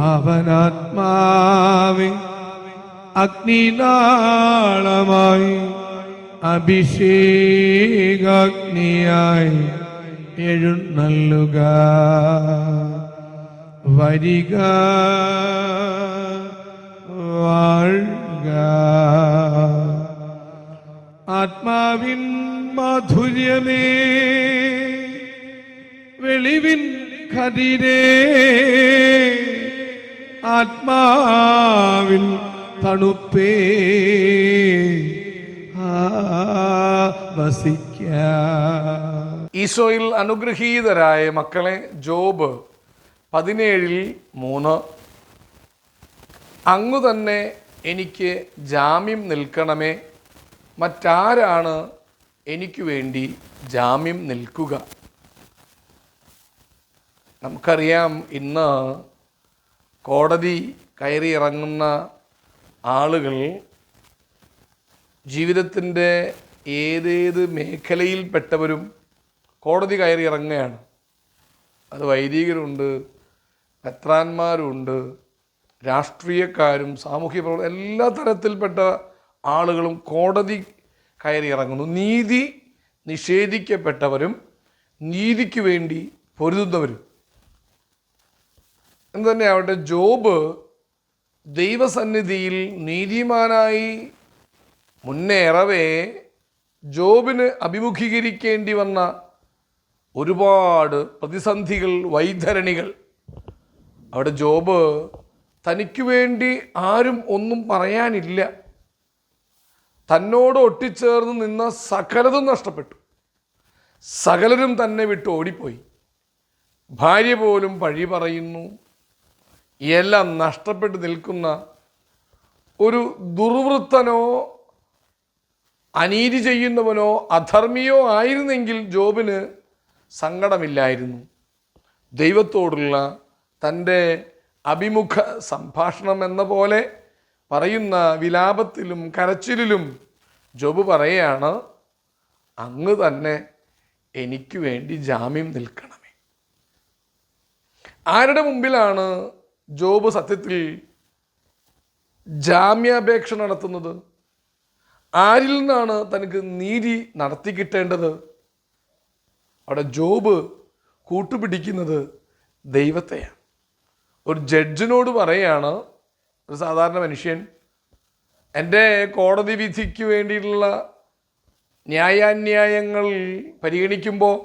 അവനാത്മാവെ അഗ്നിനാളമായി അഭിഷേകാഗ്നിയായി എഴുന്നള്ളുക. വരിക, വാഴുക. ആത്മാവിൻ മാധുര്യമേ, വെളിവിൻ കതിരേ, ആത്മാവിൻ തണുപ്പേ, ഈശോയിൽ അനുഗ്രഹീതരായ മക്കളെ, ജോബ് 17:3 അങ്ങു തന്നെ എനിക്ക് ജാമ്യം നിൽക്കണമേ, മറ്റാരാണ് എനിക്ക് വേണ്ടി ജാമ്യം നിൽക്കുക? നമുക്കറിയാം, ഇന്ന് കോടതി കയറി ഇറങ്ങുന്ന ആളുകൾ ജീവിതത്തിൻ്റെ ഏതേത് മേഖലയിൽപ്പെട്ടവരും കോടതി കയറി ഇറങ്ങുകയാണ്. അത് വൈദികരുണ്ട്, മെത്രാന്മാരുണ്ട്, രാഷ്ട്രീയക്കാരും, സാമൂഹ്യ പ്രവർത്തകരും, എല്ലാ തരത്തിൽപ്പെട്ട ആളുകളും കോടതി കയറി ഇറങ്ങുന്നു. നീതി നിഷേധിക്കപ്പെട്ടവരും നീതിക്ക് വേണ്ടി പൊരുതുന്നവരും എന്ന് തന്നെ ആവട്ടെ. ജോബ് ദൈവസന്നിധിയിൽ നീതിമാനായി മുന്നേറവേ ജോബിന് അഭിമുഖീകരിക്കേണ്ടി വന്ന ഒരുപാട് പ്രതിസന്ധികൾ, വൈതരണികൾ. അവിടെ ജോബ് തനിക്ക് വേണ്ടി ആരും ഒന്നും പറയാനില്ല. തന്നോട് ഒട്ടിച്ചേർന്ന് നിന്ന സകലതും നഷ്ടപ്പെട്ടു. സകലരും തന്നെ വിട്ട് ഓടിപ്പോയി. ഭാര്യ പോലും പഴി പറയുന്നു. എല്ലാം നഷ്ടപ്പെട്ട് നിൽക്കുന്ന ഒരു ദുർവൃത്തനോ അനീതി ചെയ്യുന്നവനോ അധർമ്മിയോ ആയിരുന്നെങ്കിൽ ജോബിന് സങ്കടമില്ലായിരുന്നു. ദൈവത്തോടുള്ള തൻ്റെ അഭിമുഖ സംഭാഷണം എന്ന പോലെ പറയുന്ന വിലാപത്തിലും കരച്ചിലിലും ജോബ് പറയുകയാണ്, അങ്ങ് തന്നെ എനിക്ക് വേണ്ടി ജാമ്യം നിൽക്കണമേ. ആരുടെ മുമ്പിലാണ് ജോബ് സത്യത്തിൽ ജാമ്യാപേക്ഷ നടത്തുന്നത്? ആരിൽ നിന്നാണ് തനിക്ക് നീതി നടത്തി കിട്ടേണ്ടത്? അവിടെ ജോബ് കൂട്ടുപിടിക്കുന്നത് ദൈവത്തെയാണ്. ഒരു ജഡ്ജിനോട് പറയുകയാണ്, ഒരു സാധാരണ മനുഷ്യൻ എൻ്റെ കോടതി വിധിക്ക് വേണ്ടിയിട്ടുള്ള ന്യായാന്യായങ്ങൾ പരിഗണിക്കുമ്പോൾ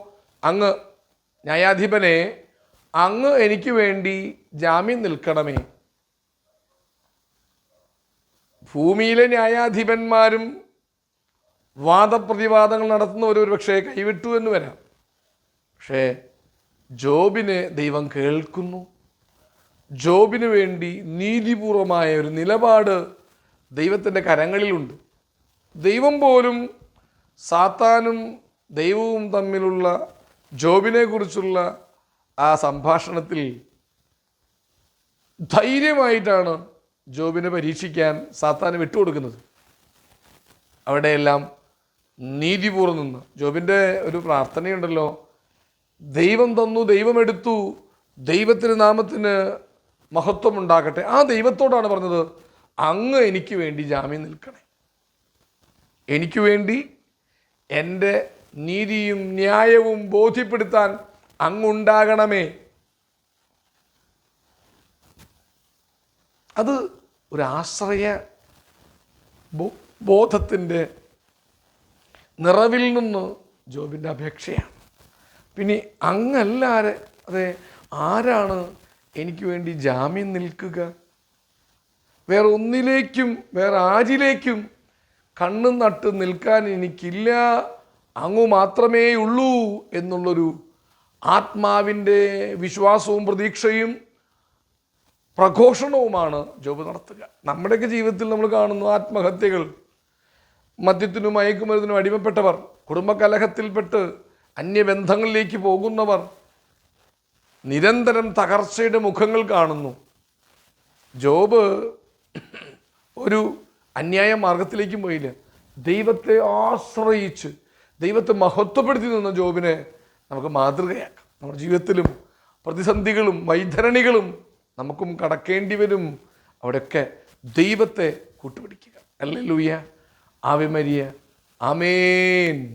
അങ്ങ് ന്യായാധിപനെ, അങ്ങ് എനിക്ക് വേണ്ടി ജാമ്യം നിൽക്കണമേ. ഭൂമിയിലെ ന്യായാധിപന്മാരും വാദപ്രതിവാദങ്ങൾ നടത്തുന്നവർ ഒരു പക്ഷേ കൈവിട്ടു എന്ന് വരാം. പക്ഷേ ജോബിനെ ദൈവം കേൾക്കുന്നു. ജോബിന് വേണ്ടി നീതിപൂർവമായ ഒരു നിലപാട് ദൈവത്തിൻ്റെ കരങ്ങളിലുണ്ട്. ദൈവം പോലും സാത്താനും ദൈവവും തമ്മിലുള്ള ജോബിനെ കുറിച്ചുള്ള ആ സംഭാഷണത്തിൽ ധൈര്യമായിട്ടാണ് ജോബിനെ പരീക്ഷിക്കാൻ സാത്താന് വിട്ടുകൊടുക്കുന്നത്. അവിടെയെല്ലാം നീതിപൂർവ്വം നിന്ന് ജോബിൻ്റെ ഒരു പ്രാർത്ഥനയുണ്ടല്ലോ, ദൈവം തന്നു, ദൈവം എടുത്തു, ദൈവത്തിന് നാമത്തിന് മഹത്വം ഉണ്ടാകട്ടെ. ആ ദൈവത്തോടാണ് പറഞ്ഞത്, അങ്ങ് എനിക്ക് വേണ്ടി ജാമ്യം നിൽക്കണേ, എനിക്ക് വേണ്ടി എൻ്റെ നീതിയും ന്യായവും ബോധ്യപ്പെടുത്താൻ അങ്ങുണ്ടാകണമേ. അത് ഒരു ആശ്രയ ബോധത്തിൻ്റെ നിറവിൽ നിന്ന് ജോബിൻ്റെ അപേക്ഷയാണ്. പിന്നെ അങ്ങല്ലാതെ അതെ ആരാണ് എനിക്ക് വേണ്ടി ജാമ്യം നിൽക്കുക? വേറെ ഒന്നിലേക്കും വേറെ ആരിലേക്കും കണ്ണും നട്ട് നിൽക്കാൻ എനിക്കില്ല, അങ്ങു മാത്രമേ ഉള്ളൂ എന്നുള്ളൊരു ആത്മാവിൻ്റെ വിശ്വാസവും പ്രതീക്ഷയും പ്രഘോഷണവുമാണ് ജോബ് നടത്തുക. നമ്മുടെയൊക്കെ ജീവിതത്തിൽ നമ്മൾ കാണുന്നു ആത്മഹത്യകൾ, മദ്യത്തിനും മയക്കുമരുന്നിനും അടിമപ്പെട്ടവർ, കുടുംബകലഹത്തിൽപ്പെട്ട് അന്യബന്ധങ്ങളിലേക്ക് പോകുന്നവർ, നിരന്തരം തകർച്ചയുടെ മുഖങ്ങൾ കാണുന്നു. ജോബ് ഒരു അന്യായ മാർഗത്തിലേക്കും പോയില്ല. ദൈവത്തെ ആശ്രയിച്ച് ദൈവത്തെ മഹത്വപ്പെടുത്തി നിന്ന ജോബിനെ നമുക്ക് മാതൃകയാക്കാം. നമ്മുടെ ജീവിതത്തിലും പ്രതിസന്ധികളും വൈതരണികളും നമുക്കും കടക്കേണ്ടി വരും. അവിടെയൊക്കെ ദൈവത്തെ കൂട്ടുപിടിക്കുക. ഹല്ലേലൂയ. Ave Maria. ആമേൻ.